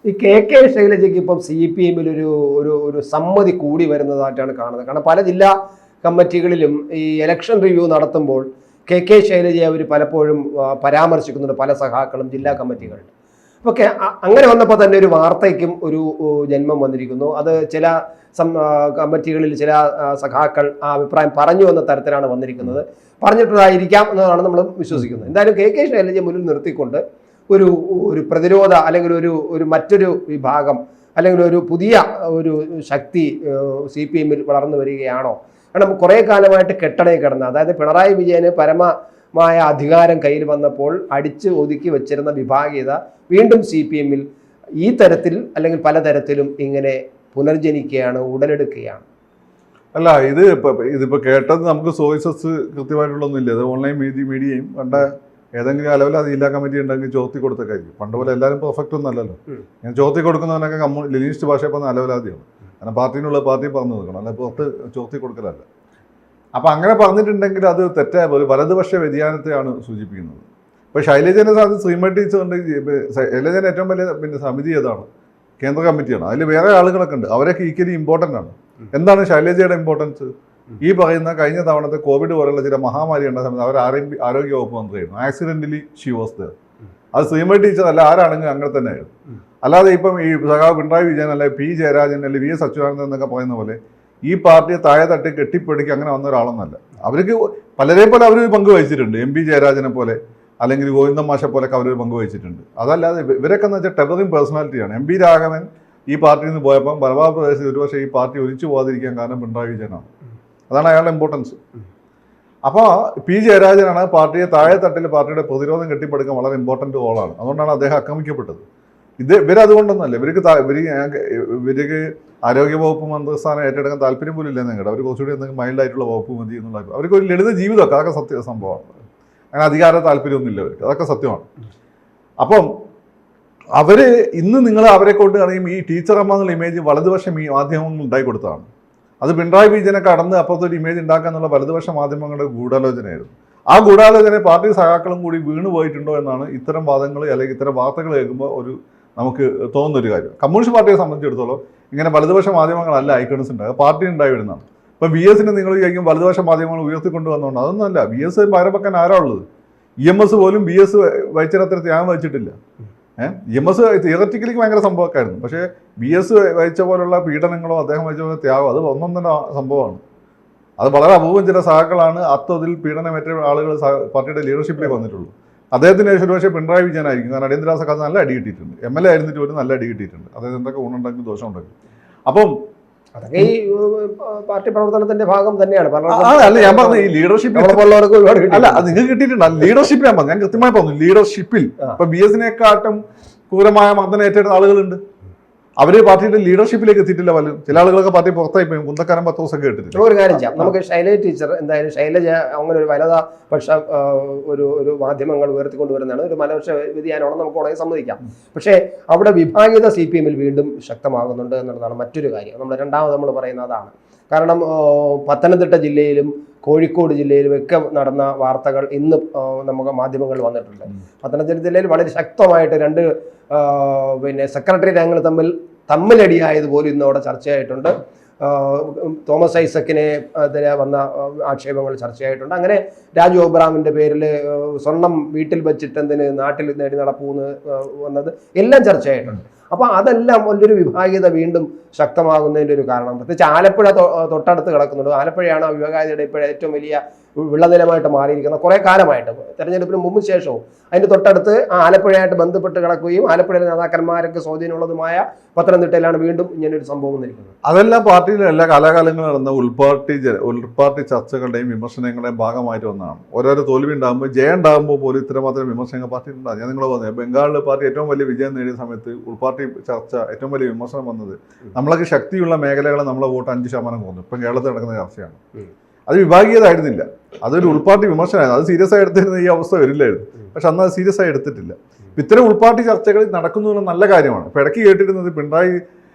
ഈ ശൈലജയ്ക്ക് ഇപ്പം CPM-ൽ ഒരു സമ്മതി കൂടി വരുന്നതായിട്ടാണ് കാണുന്നത്. കാരണം പല ജില്ലാ കമ്മിറ്റികളിലും ഈ ഇലക്ഷൻ റിവ്യൂ നടത്തുമ്പോൾ ശൈലജയെ അവർ പലപ്പോഴും പരാമർശിക്കുന്നുണ്ട്, പല സഖാക്കളും ജില്ലാ കമ്മിറ്റികളുടെ. അപ്പോൾ അങ്ങനെ വന്നപ്പോൾ തന്നെ ഒരു വാർത്തയ്ക്കും ഒരു ജന്മം വന്നിരിക്കുന്നു. അത് ചില കമ്മിറ്റികളിൽ ചില സഖാക്കൾ ആ അഭിപ്രായം പറഞ്ഞു എന്ന തരത്തിലാണ് വന്നിരിക്കുന്നത്. പറഞ്ഞിട്ടുള്ളതായിരിക്കാം എന്നതാണ് നമ്മൾ വിശ്വസിക്കുന്നത്. എന്തായാലും ശൈലജയെ മുന്നിൽ നിർത്തിക്കൊണ്ട് ഒരു പ്രതിരോധ അല്ലെങ്കിൽ ഒരു മറ്റൊരു വിഭാഗം അല്ലെങ്കിൽ ഒരു പുതിയ ഒരു ശക്തി CPM-ൽ വളർന്നു വരികയാണോ? കാരണം കുറേ കാലമായിട്ട് കെട്ടടയിൽ കിടന്ന, അതായത് പിണറായി വിജയന് പരമമായ അധികാരം കയ്യിൽ വന്നപ്പോൾ അടിച്ച് ഒതുക്കി വെച്ചിരുന്ന വിഭാഗീയത വീണ്ടും CPM-ൽ ഈ തരത്തിൽ അല്ലെങ്കിൽ പലതരത്തിലും ഇങ്ങനെ പുനർജനിക്കുകയാണ്, ഉടലെടുക്കുകയാണ്. അല്ല, ഇതിപ്പോൾ കേട്ടത് നമുക്ക് സോഴ്സസ് കൃത്യമായിട്ടുള്ളൊന്നുമില്ല. അത് ഓൺലൈൻ മീഡിയയും കണ്ട ഏതെങ്കിലും അലവിൽ അത് ജില്ലാ കമ്മിറ്റി ഉണ്ടെങ്കിൽ ചോർത്തി കൊടുത്തൊക്കെയായിരിക്കും. പണ്ട് പോലെ എല്ലാവരും പെർഫെക്റ്റ് ഒന്നും അല്ലല്ലോ. ഞാൻ ചോർത്തി കൊടുക്കുന്നവനൊക്കെ ലെനിനിസ്റ്റ് ഭാഷയെ പറഞ്ഞ അലവലാതിയാണ്. കാരണം പാർട്ടിനുള്ള പാർട്ടി പറഞ്ഞു കൊടുക്കണം, അല്ലെ പുറത്ത് ചോർത്തി കൊടുക്കലല്ല. അപ്പം അങ്ങനെ പറഞ്ഞിട്ടുണ്ടെങ്കിൽ അത് തെറ്റായ ഒരു വലതുപക്ഷ വ്യതിയാനത്തെയാണ് സൂചിപ്പിക്കുന്നത്. ഇപ്പോൾ ശൈലജനെ സാധനം ശ്രീമതി ടീച്ചറുണ്ട്. ശൈലജന് ഏറ്റവും വലിയ സമിതി ഏതാണ്? കേന്ദ്ര കമ്മിറ്റിയാണ്. അതിൽ വേറെ ആളുകളൊക്കെ ഉണ്ട്, അവരൊക്കെ ഈക്വലി ഇമ്പോർട്ടൻ്റ് ആണ്. എന്താണ് ശൈലജയുടെ ഇമ്പോർട്ടൻസ്? ഈ പറയുന്ന കഴിഞ്ഞ തവണത്തെ കോവിഡ് പോലുള്ള ചില മഹാമാരി ഉണ്ടായ സമയത്ത് അവർ ആരോഗ്യ വകുപ്പ് മന്ത്രിയായിരുന്നു. Accidentally she was there. അത് ശ്രീമതി ടീച്ചർ അല്ല, ആരാണെങ്കിൽ അങ്ങനെ തന്നെ ആയിരുന്നു. അല്ലാതെ ഇപ്പം ഈ സഖാവ് പിണറായി വിജയൻ അല്ലെ P ജയരാജൻ അല്ലെ VS അച്യുതാനന്ദൻ എന്നൊക്കെ പറയുന്ന പോലെ ഈ പാർട്ടിയെ താഴെ തട്ടി കെട്ടിപ്പിടിക്ക് അങ്ങനെ വന്ന ഒരാളൊന്നല്ല. അവർക്ക് പലരെ പോലെ അവർ പങ്ക് വഹിച്ചിട്ടുണ്ട്. MP ജയരാജനെ പോലെ അല്ലെങ്കിൽ ഗോവിന്ദൻ മാഷെ പോലൊക്കെ അവർ പങ്ക് വഹിച്ചിട്ടുണ്ട്. അതല്ലാതെ ഇവരൊക്കെ എന്ന് വെച്ചാൽ ടെവറിംഗ് പേഴ്സണാലിറ്റിയാണ്. MP രാഘവൻ ഈ പാർട്ടിയിൽ നിന്ന് പോയപ്പം മലബാർ പ്രദേശത്ത് ഒരുപക്ഷെ ഈ പാർട്ടി ഒലിച്ചു പോകാതിരിക്കാൻ കാരണം പിണറായി വിജയനാണ്. അതാണ് അയാളുടെ ഇമ്പോർട്ടൻസ്. അപ്പോൾ P ജയരാജനാണ് പാർട്ടിയെ താഴെ തട്ടിൽ പാർട്ടിയുടെ പ്രതിരോധം കെട്ടിപ്പടുക്കാൻ വളരെ ഇമ്പോർട്ടൻ്റ് റോളാണ്. അതുകൊണ്ടാണ് അദ്ദേഹം ആക്രമിക്കപ്പെട്ടത്. ഇവരതുകൊണ്ടൊന്നല്ല, ഇവർക്ക് ആരോഗ്യവകുപ്പ് മന്ത്രിസ്ഥാനം ഏറ്റെടുക്കാൻ താല്പര്യം പോലും ഇല്ലെന്ന് കേട്ടോ. അവർ കുറച്ചുകൂടി എന്തെങ്കിലും മൈൽഡായിട്ടുള്ള വകുപ്പ് മതി എന്നുള്ള അവർക്ക് ഒരു ലളിത ജീവിതമൊക്കെ അതൊക്കെ സംഭവമാണ്. അങ്ങനെ അധികാര താല്പര്യമൊന്നുമില്ല അവർക്ക്, അതൊക്കെ സത്യമാണ്. അപ്പം അവർ ഇന്ന് നിങ്ങൾ അവരെ കൊണ്ട് അറിയും ഈ ടീച്ചർ അമ്മ എന്നുള്ള ഇമേജ് വലതുപക്ഷം ഈ മാധ്യമങ്ങൾ ഉണ്ടാക്കി കൊടുത്തതാണ്. അത് പിണറായി വിജയനെ കടന്ന് അപ്പുറത്തൊരു ഇമേജ് ഉണ്ടാക്കുക എന്നുള്ള വലതുപക്ഷ മാധ്യമങ്ങളുടെ ഗൂഢാലോചനയായിരുന്നു. ആ ഗൂഢാലോചന പാർട്ടി സഖാക്കളും കൂടി വീണു പോയിട്ടുണ്ടോ എന്നാണ് ഇത്തരം വാദങ്ങൾ അല്ലെങ്കിൽ ഇത്തരം വാർത്തകൾ കേൾക്കുമ്പോൾ നമുക്ക് തോന്നുന്നൊരു കാര്യം. കമ്മ്യൂണിസ്റ്റ് പാർട്ടിയെ സംബന്ധിച്ചിടത്തോളം ഇങ്ങനെ വലതുപക്ഷ മാധ്യമങ്ങളല്ല ഐക്കൺസ് ഉണ്ടാകുക, പാർട്ടി ഉണ്ടായി വരുന്നതാണ്. ഇപ്പം VS-നെ നിങ്ങൾ ചോദിക്കും വലതുപക്ഷ മാധ്യമങ്ങൾ ഉയർത്തിക്കൊണ്ടുവന്നുകൊണ്ട് അതൊന്നുമല്ല. VS പകരം വെക്കാൻ ആരാ ഉള്ളത്? EMS പോലും VS വഹിച്ചത്ര ത്യാഗം വഹിച്ചിട്ടില്ല. EMS തിയററ്റിക്കലിക്ക് ഭയങ്കര സംഭവമൊക്കെയായിരുന്നു. പക്ഷേ VS വഹിച്ച പോലുള്ള പീഡനങ്ങളോ അദ്ദേഹം വഹിച്ച പോലെ ത്യാഗം അത് ഒന്നൊന്നര സംഭവമാണ്. അത് വളരെ അപൂർവം ചില സഹാക്കളാണ് അത്തതിൽ പീഡനമേറ്റ ആളുകൾ പാർട്ടിയുടെ ലീഡർഷിപ്പിലേക്ക് വന്നിട്ടുള്ളൂ. അദ്ദേഹത്തിന് ഒരുപക്ഷെ പിണറായി വിജയനായിരിക്കും. കാരണം അടിയന്തരാവസ്ഥ കാലത്ത് നല്ല അടി കിട്ടിയിട്ടുണ്ട്. MLA ആയിരുന്നിട്ട് പോലും നല്ല അടി കിട്ടിയിട്ടുണ്ട്. അതായത് എന്തൊക്കെ ഗുണമുണ്ടെങ്കിലും ദോഷമുണ്ടെങ്കിലും. അപ്പം അതൊക്കെ ഈ പാർട്ടി പ്രവർത്തനത്തിന്റെ ഭാഗം തന്നെയാണ്. അല്ല, ഞാൻ പറഞ്ഞു ഈ ലീഡർഷിപ്പ് അല്ല, അത് നിങ്ങൾക്ക് കിട്ടിയിട്ടുണ്ട്. ലീഡർഷിപ്പിൽ ഞാൻ കൃത്യമായി പറഞ്ഞു. ലീഡർഷിപ്പിൽ ഇപ്പൊ BS-നെക്കാട്ടും ക്രൂരമായ മർദ്ദനം ഏറ്റെടുത്ത ആളുകളുണ്ട്. അവര് പാർട്ടിയുടെ ലീഡർഷിപ്പിലേക്ക് എത്തിയിട്ടില്ല. പലരും ചില ആളുകളൊക്കെ പാർട്ടി പുറത്തായി പോയി. കുന്തക്കാരൻ 10 ദിവസം കേട്ടിട്ടില്ല. ഒരു കാര്യം ചെയ്യാം, നമുക്ക് ശൈലജ ടീച്ചർ എന്തായാലും ശൈലജ അങ്ങനെ ഒരു വലതാ പക്ഷ ഒരു മാധ്യമങ്ങൾ ഉയർത്തിക്കൊണ്ടുവരുന്നതാണ്. ഒരു മലപക്ഷ വ്യതിയാനമാണെന്ന് നമുക്ക് ഉടനെ സമ്മതിക്കാം. പക്ഷേ അവിടെ വിഭാഗീയത CPM-ൽ വീണ്ടും ശക്തമാകുന്നുണ്ട് എന്നുള്ളതാണ് മറ്റൊരു കാര്യം. രണ്ടാമത് നമ്മൾ പറയുന്നത് അതാണ്. കാരണം പത്തനംതിട്ട ജില്ലയിലും കോഴിക്കോട് ജില്ലയിലും ഒക്കെ നടന്ന വാർത്തകൾ ഇന്ന് നമുക്ക് മാധ്യമങ്ങളിൽ വന്നിട്ടുണ്ട്. പത്തനംതിട്ട ജില്ലയിൽ വളരെ ശക്തമായിട്ട് രണ്ട് സെക്രട്ടറി അംഗങ്ങൾ തമ്മിലടിയായതുപോലും ഇന്ന് അവിടെ ചർച്ചയായിട്ടുണ്ട്. തോമസ് ഐസക്കിനെ വന്ന ആക്ഷേപങ്ങൾ ചർച്ചയായിട്ടുണ്ട്. അങ്ങനെ രാജു അബ്രഹാമിൻ്റെ പേരിൽ സ്വർണം വീട്ടിൽ വെച്ചിട്ടെന്തിന് നാട്ടിൽ നേടി നടപ്പൂന്ന് വന്നത് എല്ലാം ചർച്ചയായിട്ടുണ്ട്. അപ്പോൾ അതെല്ലാം വലിയൊരു വിഭാഗീയത വീണ്ടും ശക്തമാകുന്നതിൻ്റെ ഒരു കാരണം. പ്രത്യേകിച്ച് ആലപ്പുഴ തൊട്ടടുത്ത് കിടക്കുന്നുണ്ട്. ആലപ്പുഴയാണ് വിഭാഗീയതയുടെ ഇപ്പോൾ ഏറ്റവും വലിയ വിളനിലമായിട്ട് മാറിയിരിക്കുന്നത് കുറേ കാലമായിട്ട്. തെരഞ്ഞെടുപ്പിന് മുമ്പ് ശേഷവും അതിൻ്റെ തൊട്ടടുത്ത് ആലപ്പുഴയായിട്ട് ബന്ധപ്പെട്ട് കിടക്കുകയും ആലപ്പുഴയിലെ നേതാക്കന്മാരൊക്കെ സ്വാധീനമുള്ളതുമായ പത്തനംതിട്ടയിലാണ് വീണ്ടും ഇങ്ങനൊരു സംഭവം വന്നിരിക്കുന്നത്. അതെല്ലാം പാർട്ടിയിലെ എല്ലാ കാലാകാലങ്ങളിൽ നടന്ന ഉൾപാർട്ടി ചർച്ചകളുടെയും വിമർശനങ്ങളുടെയും ഭാഗമായിട്ട് വന്നതാണ്. ഓരോരോ തോൽവി ഉണ്ടാകുമ്പോൾ ജയം ഉണ്ടാകുമ്പോൾ പോലും ഇത്രമാത്രം വിമർശനങ്ങൾ പാർട്ടി ഉണ്ടാകും. ഞാൻ നിങ്ങൾ പറഞ്ഞത് ബംഗാളിൽ പാർട്ടി ഏറ്റവും വലിയ വിജയം നേടിയ സമയത്ത് ഉൾപാർട്ടി ചർച്ച ഏറ്റവും വലിയ വിമർശനം വന്നത് നമ്മളൊക്കെ ശക്തിയുള്ള മേഖലകളെ നമ്മളെ വോട്ട് 5% കുറഞ്ഞു. ഇപ്പം കേരളത്തിൽ നടക്കുന്ന ചർച്ചയാണ്. അത് വിഭാഗീയതായിരുന്നില്ല, അതൊരു ഉൾപാർട്ടി വിമർശനമായിരുന്നു. അത് സീരിയസ് ആയി എടുത്തിരുന്ന ഈ അവസ്ഥ വരില്ലായിരുന്നു. പക്ഷെ അന്ന് അത് സീരിയസ് ആയി എടുത്തിട്ടില്ല. ഇത്തരം ഉൾപാർട്ടി ചർച്ചകൾ നടക്കുന്നു എന്ന നല്ല കാര്യമാണ്. ഇപ്പം ഇടയ്ക്ക് കേട്ടിരുന്നത് പിണറായി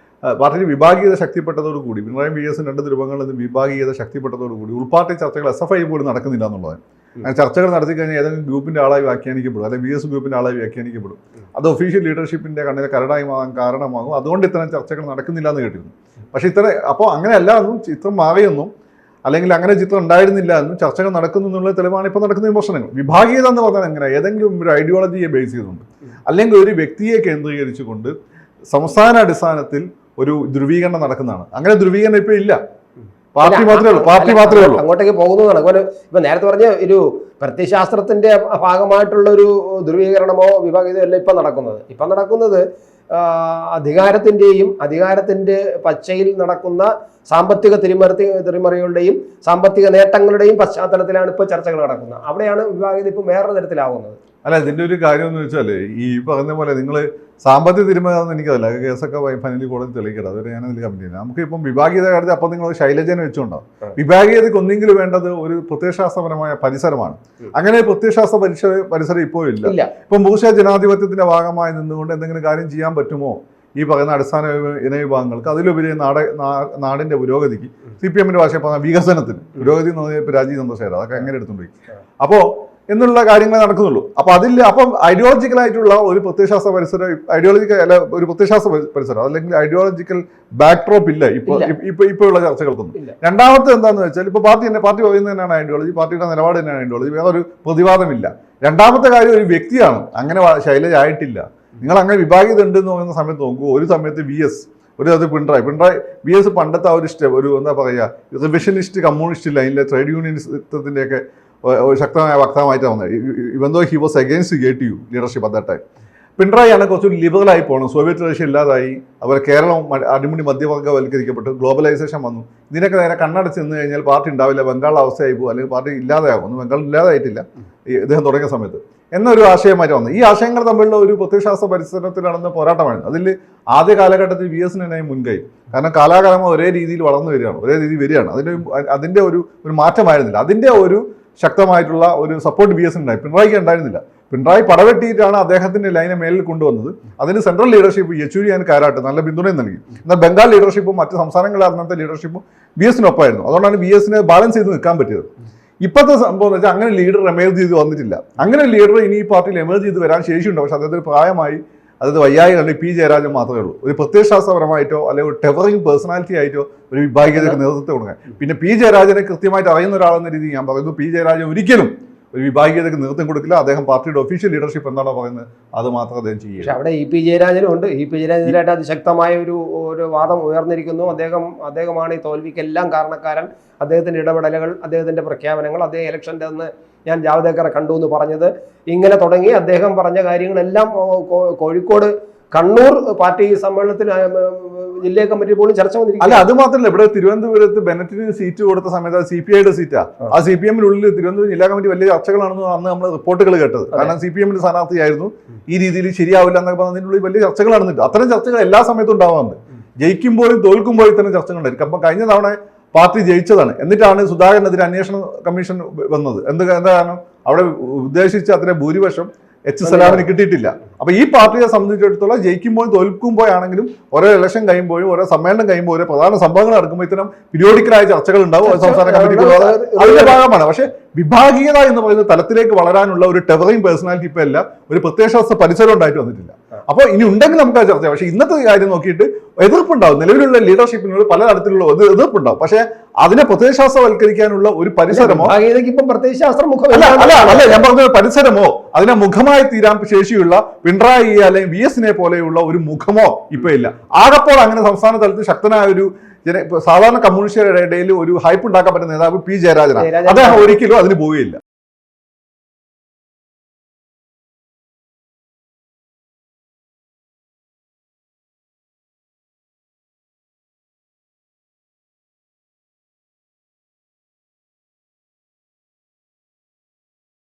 പാർട്ടിയിൽ വിഭാഗീയത ശക്തിപ്പെട്ടതോടുകൂടി, പിണറായി VS 2 രൂപങ്ങളിൽ നിന്ന് വിഭാഗീയത ശക്തിപ്പെട്ടതോടുകൂടി ഉൾപാർട്ടി ചർച്ചകൾ SFI പോലും നടക്കുന്നില്ല എന്നുള്ളതാണ്. അങ്ങനെ ചർച്ചകൾ നടത്തി കഴിഞ്ഞാൽ ഏതെങ്കിലും ഗ്രൂപ്പിന്റെ ആളായി വ്യാഖ്യാനിക്കപ്പെടും, അല്ലെങ്കിൽ BS ഗ്രൂപ്പിന്റെ ആളായി വ്യാഖ്യാനിക്കപ്പെടും. അത് ഒഫീഷ്യൽ ലീഡർഷിപ്പിന്റെ കണ്ണിലെ കരടായി മാറാൻ കാരണമാകും. അതുകൊണ്ട് ഇത്തരം ചർച്ചകൾ നടക്കുന്നില്ല എന്ന് കേട്ടിരുന്നു. പക്ഷെ അപ്പോൾ അങ്ങനെയല്ല എന്നും ചിത്രം മാറിയെന്നും അല്ലെങ്കിൽ അങ്ങനെ ചിത്രം ഉണ്ടായിരുന്നില്ല എന്നും ചർച്ചകൾ നടക്കുന്നു എന്നുള്ള തെളിവാണ് ഇപ്പോൾ നടക്കുന്ന വിമർശനങ്ങൾ. വിഭാഗീയത എന്ന് പറഞ്ഞാൽ എങ്ങനെ, ഏതെങ്കിലും ഒരു ഐഡിയോളജിയെ ബേസ് ചെയ്തുകൊണ്ട് അല്ലെങ്കിൽ ഒരു വ്യക്തിയെ കേന്ദ്രീകരിച്ചുകൊണ്ട് സംസ്ഥാന അടിസ്ഥാനത്തിൽ ഒരു ധ്രുവീകരണം നടക്കുന്നതാണ്. അങ്ങനെ ധ്രുവീകരണം ഇപ്പോൾ ഇല്ല. പാർട്ടി മാത്രമേ ഉള്ളൂ. അങ്ങോട്ടേക്ക് പോകുന്നതാണ്. അതുപോലെ ഇപ്പൊ നേരത്തെ പറഞ്ഞ ഒരു പ്രത്യയശാസ്ത്രത്തിന്റെ ഭാഗമായിട്ടുള്ള ഒരു ധ്രുവീകരണമോ വിഭാഗീയതയോ അല്ല ഇപ്പൊ നടക്കുന്നത്. ഇപ്പൊ നടക്കുന്നത് അധികാരത്തിന്റെ പച്ചയിൽ നടക്കുന്ന സാമ്പത്തിക തിരിമറികളുടെയും സാമ്പത്തിക നേട്ടങ്ങളുടെയും പശ്ചാത്തലത്തിലാണ് ഇപ്പോൾ ചർച്ചകൾ നടക്കുന്നത്. അവിടെയാണ് വിഭാഗീയത ഇപ്പം വേറെ തരത്തിലാവുന്നത്. അല്ല, ഇതിന്റെ ഒരു കാര്യം എന്ന് വെച്ചാൽ ഈ പറഞ്ഞ പോലെ നിങ്ങൾ സാമ്പത്തിക തിരിമറിയാണെന്ന് എനിക്കതല്ല, കേസൊക്കെ ഫൈനലി കോടതി തെളിയിക്കട്ടെ, അതുവരെ ഞാൻ അതിൽ കമ്പനി ചെയ്യുന്നത്. നമുക്ക് ഇപ്പം വിഭാഗീയത കാര്യത്തിൽ അപ്പം നിങ്ങൾ ശൈലജനെ വെച്ചുകൊണ്ടാവും. വിഭാഗീയതയ്ക്ക് ഒന്നെങ്കിലും വേണ്ടത് ഒരു പ്രത്യയശാസ്ത്രപരമായ പരിസരമാണ്. അങ്ങനെ പ്രത്യയശാസ്ത്ര പരിസരം ഇപ്പോൾ ഇല്ല. ഇപ്പം ഭൂഷ ജനാധിപത്യത്തിന്റെ ഭാഗമായി നിന്നുകൊണ്ട് എന്തെങ്കിലും കാര്യം ചെയ്യാൻ പറ്റുമോ ഈ പറയുന്ന അടിസ്ഥാന ജനവിഭാഗങ്ങൾക്ക്? അതിലുപരി നാടിന്റെ പുരോഗതിക്ക്, CPM-ന്റെ ഭാഷ പറഞ്ഞ വികസനത്തിന്, പുരോഗതി എന്ന് പറഞ്ഞാൽ ഇപ്പോൾ രാജീവ് ചന്ദ്രശേഖർ അതൊക്കെ എങ്ങനെ എടുത്തുകൊണ്ടിരിക്കും. അപ്പോൾ എന്നുള്ള കാര്യങ്ങളെ നടക്കുന്നുള്ളൂ. അപ്പം ഐഡിയോളജിക്കലായിട്ടുള്ള ഒരു പ്രത്യയശാസ്ത്ര പരിസരം, ഒരു പ്രത്യയശാസ്ത്ര പരിസരം അല്ലെങ്കിൽ ഐഡിയോളജിക്കൽ ബാക്ക്ഡ്രോപ്പ് ഇല്ല ഇപ്പോൾ ഉള്ള ചർച്ചകൾക്കൊന്നും. രണ്ടാമത്തെ എന്താണെന്ന് വെച്ചാൽ ഇപ്പോൾ പാർട്ടി പറയുന്നത് തന്നെയാണ് ഐഡിയോളജി, പാർട്ടിയുടെ നിലപാട് തന്നെയാണ് ഐഡിയോളജി, വേറൊരു പ്രതിവാദമില്ല. രണ്ടാമത്തെ കാര്യം ഒരു വ്യക്തിയാണ്. അങ്ങനെ ശൈലജ ആയിട്ടില്ല. നിങ്ങൾ അങ്ങനെ വിഭാഗീയത ഉണ്ടെന്ന് പറയുന്ന സമയത്ത് നോക്കൂ, ഒരു സമയത്ത് VS, അത് പിണറായി VS പണ്ടത്തെ ഒരു എന്താ പറയുക റിവിഷനിസ്റ്റ് കമ്മ്യൂണിസ്റ്റ് ലൈനിലെ ട്രേഡ് യൂണിയനിസത്തിൻ്റെയൊക്കെ ശക്തമായ വക്താവായിട്ടാണ് വന്നത്. Even though he was against GTU leadership at that time. പിണറായിയാണ് കുറച്ചുകൂടി ലിബറലായി പോകണം. സോവിയറ്റ് റഷ്യ ഇല്ലാതായി, അതുപോലെ കേരളം അടിമുടി മധ്യവർഗവൽക്കരിക്കപ്പെട്ടു, ഗ്ലോബലൈസേഷൻ വന്നു. ഇതിനൊക്കെ നേരെ കണ്ണടച്ച് നിന്ന് കഴിഞ്ഞാൽ പാർട്ടി ഉണ്ടാവില്ല, ബംഗാളിലെ അവസ്ഥയായി പോകും, അല്ലെങ്കിൽ പാർട്ടി ഇല്ലാതെയാകും. ബംഗാൾ ഇല്ലാതായിട്ടില്ല ഇദ്ദേഹം തുടങ്ങിയ സമയത്ത് എന്നൊരു ആശയമായിട്ട് വന്നു. ഈ ആശയങ്ങൾ തമ്മിലുള്ള ഒരു പ്രത്യയശാസ്ത്ര പരിസരത്തിൽ നടന്ന പോരാട്ടമായിരുന്നു. അതിൽ ആദ്യ കാലഘട്ടത്തിൽ VS-ന് തന്നെ മുൻകൈ. കാരണം കാലാകാലമായി ഒരേ രീതിയിൽ വളർന്നു വരികയാണ്, ഒരേ രീതിയിൽ വരികയാണ്. അതിൻ്റെ ഒരു മാറ്റമായിരുന്നില്ല. അതിൻ്റെ ഒരു ശക്തമായിട്ടുള്ള ഒരു സപ്പോർട്ട് VS-ന് ഉണ്ടായി, പിണറായിക്ക് ഉണ്ടായിരുന്നില്ല. പിണറായി പടവെട്ടിയിട്ടാണ് അദ്ദേഹത്തിന്റെ ലൈനെ മേലിൽ കൊണ്ടുവന്നത്. അതിന് central leadership Yechury and Karat നല്ല പിന്തുണയും നൽകി. എന്നാൽ ബംഗാൾ ലീഡർഷിപ്പും മറ്റ് സംസ്ഥാനങ്ങളിലെ അന്നത്തെ ലീഡർഷിപ്പും VS-നൊപ്പമായിരുന്നു. അതുകൊണ്ടാണ് VS-നെ ബാലൻസ് ചെയ്ത് നിൽക്കാൻ പറ്റിയത്. ഇപ്പോഴത്തെ സംഭവം എന്ന് വെച്ചാൽ അങ്ങനെ ലീഡർ എമേർജ് ചെയ്ത് വന്നിട്ടില്ല. അങ്ങനെ ലീഡർ ഇനി ഈ പാർട്ടിയിൽ എമേർജ് ചെയ്ത് വരാൻ ശേഷിയുണ്ട്. പക്ഷെ അദ്ദേഹത്തിന് പ്രായമായി, അതായത് വയ്യായികളുടെ P ജയരാജൻ മാത്രമേ ഉള്ളൂ. ഒരു പ്രത്യയശാസ്ത്രപരമായിട്ടോ അല്ലെങ്കിൽ ഒരു ടെവറിംഗ് പേഴ്സണാലിറ്റി ആയിട്ടോ ഒരു വിഭാഗീയതയ്ക്ക് നേതൃത്വം കൊടുക്കാൻ. പിന്നെ P ജയരാജനെ കൃത്യമായിട്ട് അറിയുന്ന ഒരാളെന്ന രീതിയിൽ ഞാൻ പറയുന്നു, P ജയരാജൻ ഒരിക്കലും ഒരു വിഭാഗീയതയ്ക്ക് നേതൃത്വം കൊടുക്കില്ല. അദ്ദേഹം പാർട്ടിയുടെ ഒഫീഷ്യൽ ലീഡർഷിപ്പ് എന്താണോ പറയുന്നത് അത് മാത്രം അദ്ദേഹം ചെയ്യും. പക്ഷെ അവിടെ EP ജയരാജനും ഉണ്ട്. EP ജയരാജനെതിരായിട്ട് അതിശക്തമായ ഒരു വാദം ഉയർന്നിരിക്കുന്നു. അദ്ദേഹമാണ് ഈ തോൽവിക്കെല്ലാം കാരണക്കാരൻ. അദ്ദേഹത്തിന്റെ ഇടപെടലുകൾ, അദ്ദേഹത്തിന്റെ പ്രഖ്യാപനങ്ങൾ, അദ്ദേഹം ഇലക്ഷൻ്റെ അന്ന് ഞാൻ ജാവദേക്കറെ കണ്ടു എന്ന് പറഞ്ഞത്, ഇങ്ങനെ തുടങ്ങി അദ്ദേഹം പറഞ്ഞ കാര്യങ്ങളെല്ലാം കോഴിക്കോട് കണ്ണൂർ പാർട്ടി സമ്മേളനത്തിൽ ജില്ലാ കമ്മിറ്റി പോലും ചർച്ച വന്നിരിക്കും. അല്ല, അത് മാത്രമല്ല, ഇവിടെ തിരുവനന്തപുരത്ത് ബെനറ്റിന് സീറ്റ് കൊടുത്ത സമയത്ത് CPI-യുടെ സീറ്റാ. ആ CPM-നുള്ളിൽ തിരുവനന്തപുരം ജില്ലാ കമ്മിറ്റി വലിയ ചർച്ചകളാണെന്ന് അന്ന് നമ്മൾ റിപ്പോർട്ടുകൾ കേട്ടത്. കാരണം CPM-ന്റെ സ്ഥാനാർത്ഥിയായിരുന്നു, ഈ രീതിയിൽ ശരിയാവില്ല എന്നൊക്കെ പറഞ്ഞതിനുള്ളിൽ വലിയ ചർച്ചകൾ നടന്നിട്ട്. അത്തരം ചർച്ചകൾ എല്ലാ സമയത്തും ഉണ്ടാവാറുണ്ട്. ജയിക്കുമ്പോഴും തോൽക്കുമ്പോഴും ഇത്തരം ചർച്ചകൾ ഉണ്ടായിരിക്കും. അപ്പം കഴിഞ്ഞ തവണ പാർട്ടി ജയിച്ചതാണ്. എന്നിട്ടാണ് സുധാകരനെതിരെ അന്വേഷണ കമ്മീഷൻ വന്നത്. എന്ത് കാരണം അവിടെ ഉദ്ദേശിച്ച അത്ര ഭൂരിപക്ഷം സലാമിന് കിട്ടിയിട്ടില്ല. അപ്പൊ ഈ പാർട്ടിയെ സംബന്ധിച്ചിടത്തോളം ജയിക്കുമ്പോഴും തോൽക്കുമ്പോഴാണെങ്കിലും ഓരോ ഇലക്ഷൻ കഴിയുമ്പോഴും ഓരോ സമ്മേളനം കഴിയുമ്പോൾ ഓരോ പ്രധാന സംഭവങ്ങൾ നടക്കുമ്പോൾ ഇത്തരം പീരിയോഡിക്കലായ ചർച്ചകൾ ഉണ്ടാവും. സംസ്ഥാന കമ്മിറ്റി അതിന്റെ ഭാഗമാണ്. പക്ഷെ വിഭാഗീയത എന്ന് പറയുന്ന തലത്തിലേക്ക് വളരാനുള്ള ഒരു ടെവറിംഗ് പേഴ്സണാലിറ്റി ഇപ്പൊ അല്ല, ഒരു പ്രത്യയശാസ്ത്ര പരിസരം ഉണ്ടായിട്ട് വന്നിട്ടില്ല. അപ്പോൾ ഇനി ഉണ്ടെങ്കിൽ നമുക്ക് ആ ചർച്ച. പക്ഷെ ഇന്നത്തെ കാര്യം നോക്കിയിട്ട് എതിർപ്പുണ്ടാവും. നിലവിലുള്ള ലീഡർഷിപ്പിനോട് പല തരത്തിലുള്ള എതിർപ്പുണ്ടാവും. പക്ഷെ അതിനെ പ്രത്യയശാസ്ത്രവൽക്കരിക്കാനുള്ള ഒരു പരിസരമോ അല്ല, ഞാൻ പറഞ്ഞ പരിസരമോ അതിനെ മുഖമായി തീരാൻ ശേഷിയുള്ള പിണറായി അല്ലെങ്കിൽ VS-നെ പോലെയുള്ള ഒരു മുഖമോ ഇപ്പൊ ഇല്ല. ആകപ്പോൾ അങ്ങനെ സംസ്ഥാന തലത്തിൽ ശക്തനായ ഒരു സാധാരണ കമ്മ്യൂണിസ്റ്റുകാരുടെ ഇടയിൽ ഒരു ഹൈപ്പ് ഉണ്ടാക്കാൻ പറ്റുന്ന നേതാവ് P ജയരാജനാണ്. അദ്ദേഹം ഒരിക്കലും അതിന് പോവുകയില്ല.